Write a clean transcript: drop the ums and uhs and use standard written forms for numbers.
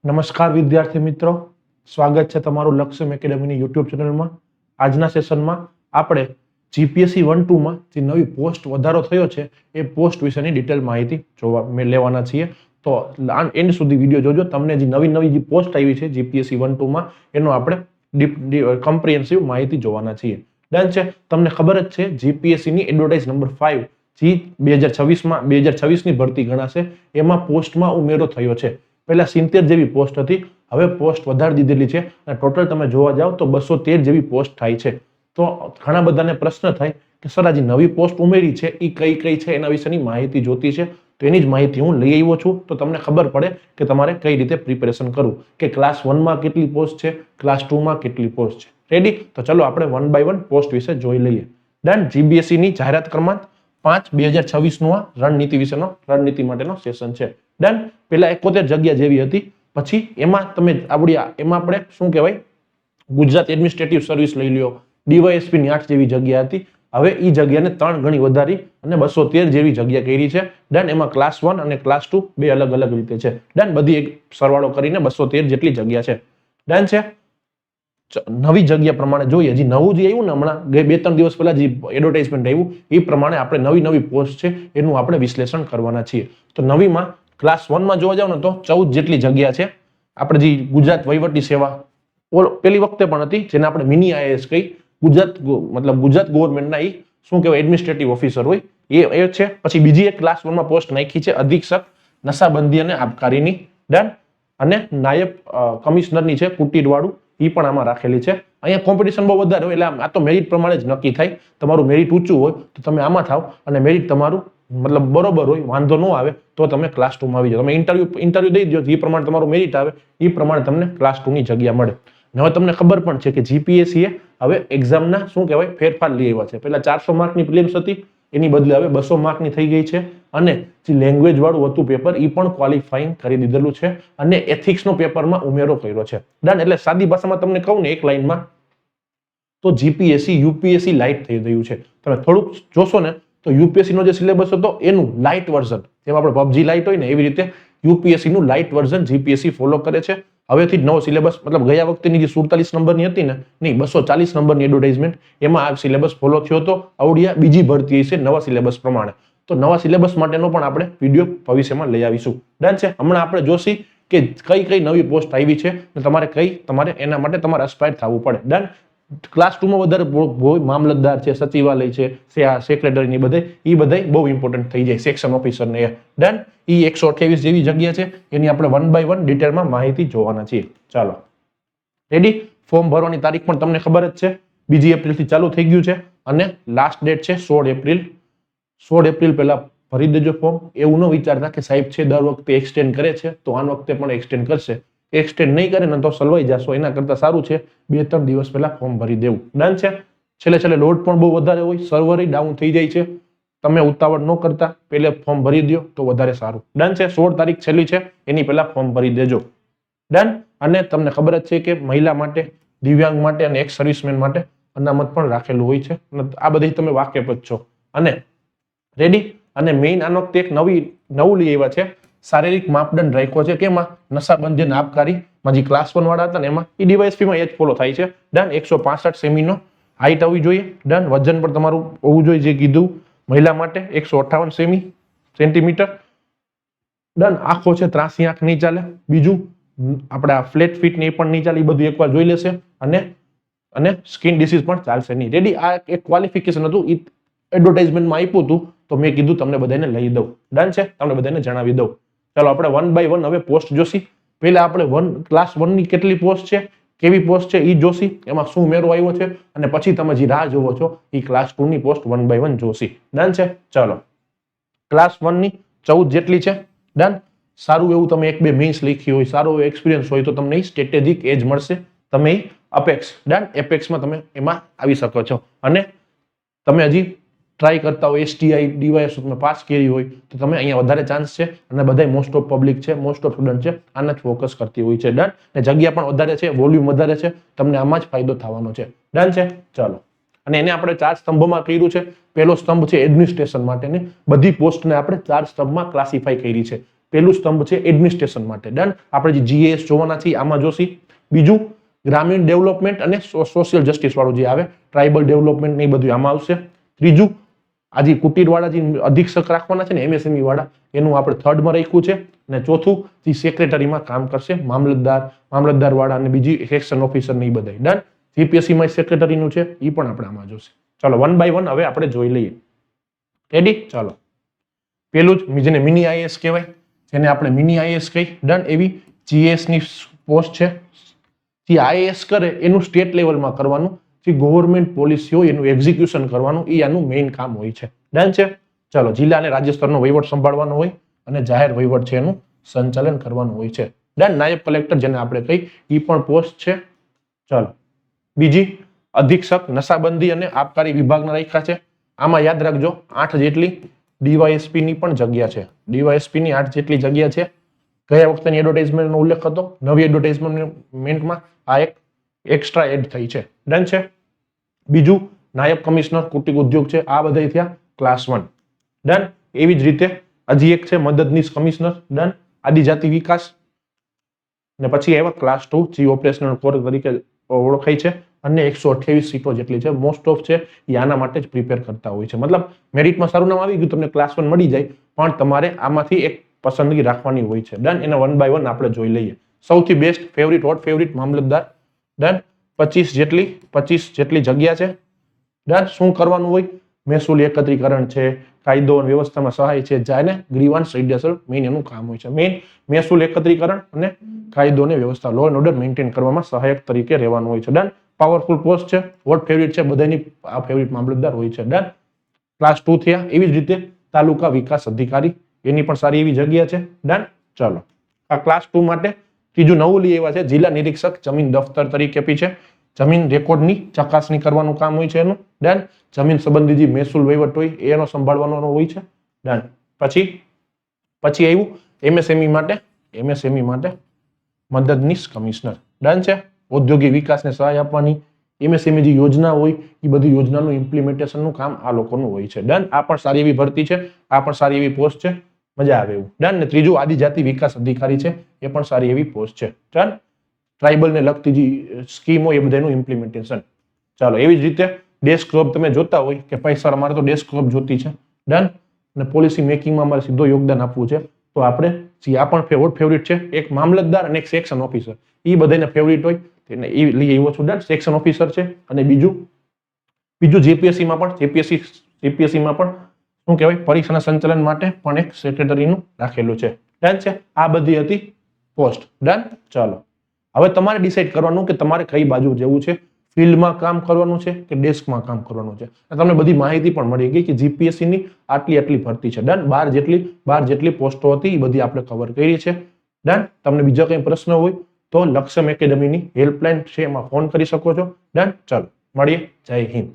નમસ્કાર વિદ્યાર્થી મિત્રો, સ્વાગત છે તમારું લક્ષ્યમ એકેડમીની યુટ્યુબ ચેનલમાં। આજના સેશનમાં આપણે જીપીએસસી 1-2 માં જે નવી પોસ્ટ વધારો થયો છે એ પોસ્ટ વિશેની ડિટેલ માહિતી લેવાના છીએ। તો એન્ડ સુધી વિડીયો જોજો, તમને જે નવી જે પોસ્ટ આવી છે જીપીએસસી 1-2 માં એનો આપણે કોમ્પ્રિહેન્સિવ માહિતી જોવાના છીએ। ડન છે? તમને ખબર જ છે જીપીએસસી ની એડવર્ટાઇઝ નંબર 5 જે 2026 ની ભરતી ગણાશે, એમાં પોસ્ટમાં ઉમેરો થયો છે। પહેલા 70 જેવી પોસ્ટ હતી, હવે પોસ્ટ વધારી દીધેલી છે અને ટોટલ તમે જોવા જાવ તો 213 જેવી પોસ્ટ થાય છે। તો ઘણા બધાને પ્રશ્ન થાય કે સર આ જે નવી પોસ્ટ ઉમેરી છે એ કઈ છે, એના વિશેની માહિતી જોતી છે। તો એની જ માહિતી હું લઈ આવ્યો છું, તો તમને ખબર પડે કે તમારે કઈ રીતે પ્રિપેરેશન કરવું, કે ક્લાસ 1 માં કેટલી પોસ્ટ છે, ક્લાસ 2 માં કેટલી પોસ્ટ છે। રેડી? તો ચલો આપણે 1 બાય 1 પોસ્ટ વિશે જોઈ લઈએ। ડન? જીબીએસસી ની જાહેરાત ક્રમાંક 5/2026 નું આ રણનીતિ માટેનો સેશન છે। ડન? પેલા 71 જગ્યા જેવી હતી, પછી એમાં આપણે શું કહેવાય, ગુજરાત એડમિનિસ્ટ્રેટિવ સર્વિસ લઈ લ્યો, ડીવાયએસપી ની 8 જેવી જગ્યા હતી, હવે એ જગ્યાને 3 ગણી વધારી અને 213 જેવી જગ્યા કરી છે। ડન? એમાં ક્લાસ 1 અને ક્લાસ 2 બે અલગ રીતે છે। ડન? બધી એક સરવાળો કરીને 213 જેટલી જગ્યા છે। ડન છે? નવી જગ્યા પ્રમાણે જોઈએ, હજી નવું જે આવ્યું ને હમણાં 2-3 દિવસ પહેલા જે એડવર્ટાઇઝમેન્ટ આવ્યું એ પ્રમાણે આપણે નવી પોસ્ટ છે એનું આપણે વિશ્લેષણ કરવાના છીએ। તો નવીમાં ક્લાસ 1 માં જોવા જાવ ને તો 14 જેટલી જગ્યા છે। આપણે જે ગુજરાત વહીવટી સેવા પેલી વખતે પણ હતી, જેને આપણે મિની આઈએએસ કહી, ગુજરાત ગવર્મેન્ટના એ શું કહેવાય એડમિનિસ્ટ્રેટિવ ઓફિસર હોય એ છે। પછી બીજી એક ક્લાસ 1 માં પોસ્ટ નાખી છે અધિક્ષક નશાબંધી અને આબકારીની। ડન? અને નાયબ કમિશનરની છે કુટીરવાળું, એ પણ આમાં રાખેલી છે। અહીંયા કોમ્પિટિશન બહુ વધારે હોય એટલે આ તો મેરિટ પ્રમાણે જ નક્કી થાય। તમારું મેરિટ ઊંચું હોય તો તમે આમાં થાવ, અને મેરિટ તમારું બરોબર હોય, વાંધો ન આવે તો તમે ક્લાસ 2 માં આવી જાવ। તમે ઇન્ટરવ્યુ દઈ દો, જે પ્રમાણે તમારું મેરિટ આવે એ પ્રમાણે તમને ક્લાસ 2 ની જગ્યા મળે। હવે તમને ખબર પણ છે કે જીપીએસસી હવે એક્ઝામના શું કહેવાય ફેરફાર લઈ આવ્યા છે। પહેલા 400 માર્કની પ્રિલિમ્સ હતી, એની બદલે હવે 200 માર્કની થઈ ગઈ છે, અને જે લેંગ્વેજ વાળું હતું પેપર એ પણ ક્વોલિફાઈંગ કરી દીધેલું છે, અને એથિક્સનો પેપરમાં ઉમેરો કર્યો છે। ડન? એટલે સાદી ભાષામાં તમને કહું ને એક લાઈનમાં, તો જીપીએસસી યુપીએસસી લાઇટ થઈ ગયું છે। તમે થોડુંક જોશો ને તો યુપીએસસી નો જે સિલેબસ હતો એનું લાઇટ વર્ઝન, જેમ આપણે પબજી લાઇટ હોય ને એવી રીતે યુપીએસસી નું લાઇટ વર્ઝન જીપીએસસી ફોલો કરે છે। હવેથી નવો સિલેબસ, ગયા વખતેની જે 47 નંબરની હતી ને, નહીં 240 નંબરની એડવર્ટાઇઝમેન્ટ, એમાં આ સિલેબસ ફોલો થયો હતો। આવડિયા બીજી ભરતી છે નવા સિલેબસ પ્રમાણે, તો નવા સિલેબસ માટેનો પણ આપણે વિડીયો ભવિષ્યમાં લઈ આવીશું। ડન છે? હમણાં આપણે જોશી કે કઈ નવી પોસ્ટ આવી છે ને તમારે એના માટે તમારે અસ્પાયર થવું પડે। ડન? ક્લાસ 2 માં વધારે મામલતદાર છે, સચિવાલય છે, સેક્રેટરી બધા બહુ ઇમ્પોર્ટન્ટ થઈ જાય, સેક્શન ઓફિસર ને। ડન? એ 128 જેવી જગ્યા છે, એની આપણે 1 બાય 1 ડિટેલમાં માહિતી જોવાના છીએ। ચાલો, રેડી? ફોર્મ ભરવાની તારીખ પણ તમને ખબર જ છે, 2 એપ્રિલથી ચાલુ થઈ ગયું છે, અને લાસ્ટ ડેટ છે 16 એપ્રિલ। 16 એપ્રિલ પહેલા ભરી દેજો ફોર્મ। એવું ન વિચારતા કે સાહેબ છે દર વખતે એક્સટેન્ડ કરે છે તો આ વખતે પણ એક્સટેન્ડ કરશે, એક્સટેન્ડ નહીં કરે ને તો સલવાઈ જશો, એના કરતા સારું છે 2-3 દિવસ પહેલા ફોર્મ ભરી દેવું। ડન છે? છેલ્લે લોડ પણ બહુ વધારે હોય, સર્વર ડાઉન થઈ જાય છે, તમે ઉતાવળ ન કરતા પહેલે ફોર્મ ભરી દો તો વધારે સારું। ડન છે? 16 તારીખ છેલ્લી છે, એની પહેલા ફોર્મ ભરી દેજો। ડન? અને તમને ખબર જ છે કે મહિલા માટે, દિવ્યાંગ માટે અને એક્સ સર્વિસમેન માટે અનામત પણ રાખેલું હોય છે, આ બધી તમે વાકેફ જ છો। અને રેડી? અને મેઇન આનો એક નવું લઈ આવ્યા છે, શારીરિક માપદંડ રાખ્યો છે, કેમાં? નશાબંધી અને આબકારીમાં જે ક્લાસ 1 વાળા હતા ને એમાં એ ડીવાયએસપી માં એ જ ફોલો થાય છે। ડન? 165 સેમીનો હાઈટ આવવી જોઈએ। ડન? વજન પણ તમારું હોવું જોઈએ, જે કીધું મહિલા માટે 158 સેન્ટીમીટર। ડન? આંખો છે 83 આંખ નહીં ચાલે। બીજું આપણે આ ફ્લેટ ફીટ ને એ પણ નહીં ચાલે, એ બધું એકવાર જોઈ લેશે, અને સ્કિન ડિસીઝ પણ ચાલશે નહીં। રેડી? આ એક ક્વોલિફિકેશન હતું, એડવર્ટાઇઝમેન્ટમાં આપ્યું હતું, તો મેં કીધું તમને બધાને લઈ દઉં। ડન છે? તમને બધાને જણાવી દઉં। ચાલો આપણે 1 બાય 1 હવે પોસ્ટ જોશી। પહેલા આપણે ક્લાસ 1 ની કેટલી પોસ્ટ છે, કેવી પોસ્ટ છે એ જોશી, એમાં શું ઉમેરો આવ્યો છે, અને પછી તમે જે રાહ જોવો છો એ ક્લાસ 2 ની પોસ્ટ 1 બાય 1 જોશી। ડન છે? ચાલો, ક્લાસ 1 ની 14 જેટલી છે। ડન? સારું એવું તમે 1-2 મેઇન્સ લખી હોય, સારો એવો એક્સપિરિયન્સ હોય તો તમને સ્ટ્રેટેજિક એજ મળશે, તમે અપેક્ષ, ડન, એપેક્સમાં તમે એમાં આવી શકો છો। અને તમે હજી ટ્રાય કરતા હોય, એસટીઆઈ ડીવાયએસ તમે પાસ કરી હોય તો તમે અહીંયા વધારે ચાન્સ છે, અને બધા મોસ્ટ ઓફ પબ્લિક છે, મોસ્ટ ઓફ સ્ટુડન્ટ છે આને જ ફોકસ કરતી હોય છે। ડન? ને જગ્યા પણ વધારે છે, વોલ્યુમ વધારે છે, તમને આમાં જ ફાયદો થવાનો છે। ડન છે? ચાલો, અને એને આપણે 4 સ્તંભોમાં કર્યું છે। પહેલો સ્તંભ છે એડમિનિસ્ટ્રેશન માટેની, બધી પોસ્ટને આપણે 4 સ્તંભમાં ક્લાસિફાઈ કરી છે। પહેલું સ્તંભ છે એડમિનિસ્ટ્રેશન માટે. ડન. આપણે જે જીએસ જોવાના છીએ આમાં જોશી. બીજું ગ્રામીણ ડેવલપમેન્ટ અને સોશિયલ જસ્ટિસ વાળું જે આવે ટ્રાઇબલ ડેવલપમેન્ટ ને એ બધું આમાં આવશે. ત્રીજું આ જે કુટીર વાળા જે અધિક્ષક રાખવાના છે ને એમએસએમઈ વાળા એનું આપણે થર્ડમાં રાખ્યું છે. અને ચોથું જે સેક્રેટરીમાં કામ કરશે મામલતદાર વાળા અને બીજી સેક્શન ઓફિસર ને એ બધા. ડન. જીપીએસસી માં સેક્રેટરીનું છે એ પણ આપણે આમાં જોશે. ચાલો 1 બાય 1 હવે આપણે જોઈ લઈએ. રેડી? ચાલો પેલું જ જેને મિની આઈએએસ કહેવાય, જેને આપણે મિની આઈએએસ કહી. ડન. એવી જીએસ ની પોસ્ટ છે. જે આઈએએસ કરે એનું સ્ટેટ લેવલમાં કરવાનું, જે ગવર્મેન્ટ પોલિસી હોય એનું એક્ઝિક્યુશન કરવાનું, એ આનું મેઇન કામ હોય છે. ડન છે? ચાલો જિલ્લા અને રાજ્ય સ્તરનો વહીવટ સંભાળવાનો હોય અને જાહેર વહીવટ છે એનું સંચાલન કરવાનું હોય છે. ડન. નાયબ કલેક્ટર જેને આપણે કહી એ પણ પોસ્ટ છે. ચાલો બીજી અધિક્ષક નશાબંધી અને આબકારી વિભાગના રાખ્યા છે. આમાં યાદ રાખજો 8 જેટલી ડીવાયએસપી ની પણ જગ્યા છે. ડીવાયએસપી ની 8 જેટલી જગ્યા છે. ગયા વખતેની એડવર્ટાઇઝમેન્ટનો ઉલ્લેખ હતો. નવી એડવર્ટાઇઝમેન્ટમાં આ એક એક્સ્ટ્રા એડ થઈ છે. ડન છે? બીજું નાયબ કમિશનર કુટીર ઉદ્યોગ છે. આ બધા થયા ક્લાસ 1. ડન. એવી જ રીતે હજી એક છે મદદનીશ કમિશનર. ડન. આદિજાતિ વિકાસ. ને પછી આવ્યા ક્લાસ 2 જે ઓપરેશનલ કોર તરીકે ઓળખાય છે અને 128 સીટો જેટલી છે. મોસ્ટ ઓફ છે એ આના માટે જ પ્રિપેર કરતા હોય છે. મતલબ મેરિટમાં સારું નામ આવી ગયું તમને ક્લાસ 1 મળી જાય, પણ તમારે આમાંથી એક પસંદગી રાખવાની હોય છે. ડન. એને 1 બાય 1 આપણે જોઈ લઈએ. સૌથી બેસ્ટ ફેવરિટ હોટ ફેવરિટ મામલતદાર. ડન. 25 જેટલી જગ્યા છે. ડન. શું કરવાનું હોય? મહેસૂલ એકત્રીકરણ છે, કાયદો અને વ્યવસ્થામાં સહાય છે, જાયને ગ્રીવાન્સ રિડ્યુસલ મેઇન એનું કામ હોય છે. મેઇન મહેસૂલ એકત્રીકરણ અને કાયદો અને વ્યવસ્થા લો એન્ડ ઓર્ડર મેન્ટેન કરવામાં સહાયક તરીકે રહેવાનું હોય છે. ડન. પાવરફુલ પોસ્ટ છે, વોટ ફેવરિટ છે, બધાની આ ફેવરિટ મામલતદાર હોય છે. ડન. ક્લાસ 2 થયા. એવી જ રીતે તાલુકા વિકાસ અધિકારી, એની પણ સારી એવી જગ્યા છે. ડન. ચાલો આ ક્લાસ 2 માટે ત્રીજું નવું લઈ આવ્યા છે જિલ્લા નિરીક્ષક જમીન દફતર તરીકે પી છે. જમીન રેકોર્ડની ચકાસણી કરવાનું કામ હોય છે એનું. ડન. જમીન સંબંધી જે મહેસૂલ વહીવટ હોય એનો સંભાળવાનો હોય છે. ડન. પછી આવ્યું એમએસએમઈ માટે મદદનીશ કમિશનર. ડન છે? ઔદ્યોગિક વિકાસને સહાય આપવાની એમએસએમઈ જે યોજના હોય એ બધી યોજનાનું ઇમ્પ્લિમેન્ટેશનનું કામ આ લોકોનું હોય છે. ડન. આ પણ સારી એવી ભરતી છે. આ પણ સારી એવી પોસ્ટ છે. મજા આવે એવું. ડન. ને ત્રીજું આદિજાતિ વિકાસ અધિકારી છે. એ પણ સારી એવી પોસ્ટ છે. ડન. ટ્રાઇબલ ને લગતી જે સ્કીમ હોય એ બધાનું ઇમ્પ્લિમેન્ટેશન. ચાલો એવી જ રીતે ડેસ્ક જોબ તમે જોતા હોય કે પૈસા અમારે તો ડેસ્ક જોબ જોતી છે. ડન. અને પોલિસી મેકિંગમાં અમારે સીધો યોગદાન આપવું છે. તો આપણે જે આ પણ ફેવરિટ છે એક મામલતદાર અને એક સેક્શન ઓફિસર. એ બધાને ફેવરિટ હોય તેને એ લઈ આવ્યો છું. ડન. સેક્શન ઓફિસર છે. અને બીજું જીપીએસસીમાં પણ શું કહેવાય પરીક્ષાના સંચાલન માટે પણ એક સેક્રેટરીનું રાખેલું છે. ડન છે? આ બધી હતી પોસ્ટ. ડન. ચાલો હવે તમારે ડિસાઈડ કરવાનું કે તમારે કઈ બાજુ જવું છે. ફિલ્ડમાં કામ કરવાનું છે કે ડેસ્કમાં કામ કરવાનું છે. તમને બધી માહિતી પણ મળી ગઈ કે જીપીએસસી ની આટલી ભરતી છે. ડન. 12 જેટલી પોસ્ટો હતી એ બધી આપણે કવર કરી છે. ડન. તમને બીજા કઈ પ્રશ્ન હોય તો લક્ષ્યમ એકેડમીની હેલ્પલાઇન છે એમાં ફોન કરી શકો છો. ડન. ચાલો મળીએ. જય હિન્દ.